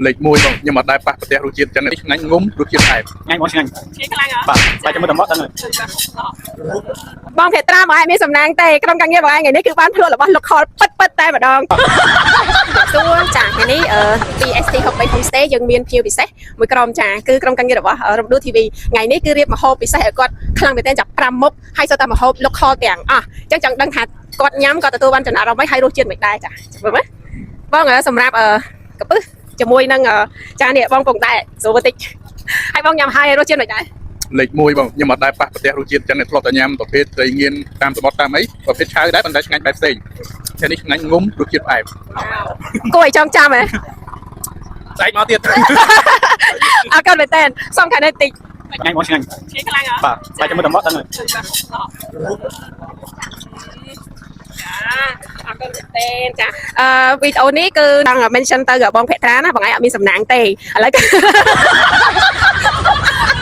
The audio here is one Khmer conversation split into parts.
លេខ1បងខ្ញុំអត់ដែរប៉ះប្រទេសរសជាតិចឹងឆ្ងាញ់ងុំរសជាតិតែថ្ងៃមកឆ្ងាញ់ខ្លាំងហ៎បាទបាយចាំមើលតំបន់ទៅបងភេត្រាបងឯងមានសំណាងទេក្រុមការងារបងឯងថ្ងៃនេះគឺបានធ្វើរបស់លោកខលពិតតែម្ដងសួរចាថ្ងៃនេះPST 63 Homestay យើងមានភ្ញៀវពិសេសមួយក្រុមចាគឺក្រុមការងាររបស់រំដួល TV ថ្ងៃនេះគឺរៀបម្ហូបពិសេសឲ្យគាត់ខ្លាំងមែនទែនចាប់5មុខហើយសុទ្ធតែម្ហូបលោកខលទាំងអស់អញ្ចឹងចង់ដឹងថាគាត់ញ៉ាំគាត់ទទួលបានចំណាប់អារម្មណ៍ហើយរសជាតិមិនដែរចាមើលមើលបងសម្រាប់កពឹសជាមួយនឹងចានេះបងកំដែរស្រួលបន្តិចហើយបងញ៉ាំហើយរសជាតិមិនដែរលេខ1បងខ្ញុំអត់ដែរប៉ះប្រទេសរសជាតិចឹងធ្លាប់តែញ៉ាំប្រភេទត្រីងៀនតាមសមុទ្រតាមអីប្រភេទឆៅដែរប៉ុន្តែឆ្ងាញ់បែបផ្សេងថ្ងៃនេះឆ្ងាញ់ងុំរសជាតិផ្អែមគួរឲ្យចងចាំហ៎ស្អែកមកទៀតអរគុណមែនតើសំខាន់ណាស់តិចថ្ងៃមកឆ្ងាញ់ខ្លាំងហ៎បាទបាយចាំមើលតំបន់ទៅអរគុណទេចាវីដេអូនេះគឺចង់ mention ទៅបងភេត្រាណាបងឯងអត់មានសំណាងទេឥឡូវ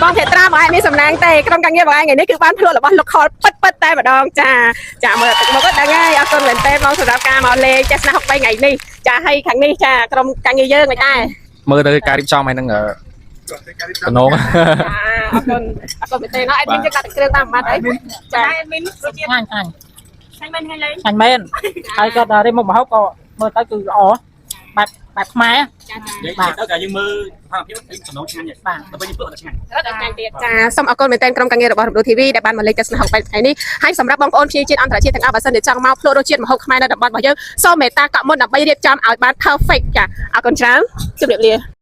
បងភេត្រាបងឯងមានសំណាងទេក្រុមការងារបងឯងថ្ងៃនេះគឺបានធ្វើរបស់លោកខលពិតតែម្ដងចាមើលទឹកមកដឹងហើយអរគុណមែនតើបងសម្រាប់ការមកលេងចេះស្នះ63ថ្ងៃនេះចាហើយខាងនេះចាក្រុមការងារយើងមិនដែរមើលទៅការរៀបចំហើយនឹងតំណងអរគុណមែនតើអត់មានយកកាត់គ្រឿងតាមម៉ាត់អីចាអត់មានរសជាតិឆ្ងាញ់ឆ្ងាញ់មែនហើយលេងឆ្ងាញ់មែនហើយគាត់រៀបមុខម្ហូបក៏មើលទៅគឺល្អបែបខ្មែរបាទទៅតែយើងមើលផានភាពសំណងឆ្ងាញ់បាទដល់ពេលយើងធ្វើអត់ឆ្ងាញ់ទៀតចាសូមអរគុណមែនតើក្រុមការងាររបស់រំដួល TV ដែលបានមកលេងទស្សនៈ63ថ្ងៃនេះហើយសម្រាប់បងប្អូនភ្ញៀវជាតិអន្តរជាតិទាំងអស់បើសិនជាចង់មកភ្លក់រសជាតិម្ហូបខ្មែរនៅតំបន់របស់យើងសូមមេត្តាកក់មុនដើម្បីរៀបចំឲ្យបាន perfect ចាអរគុណច្រើនជម្រាបលា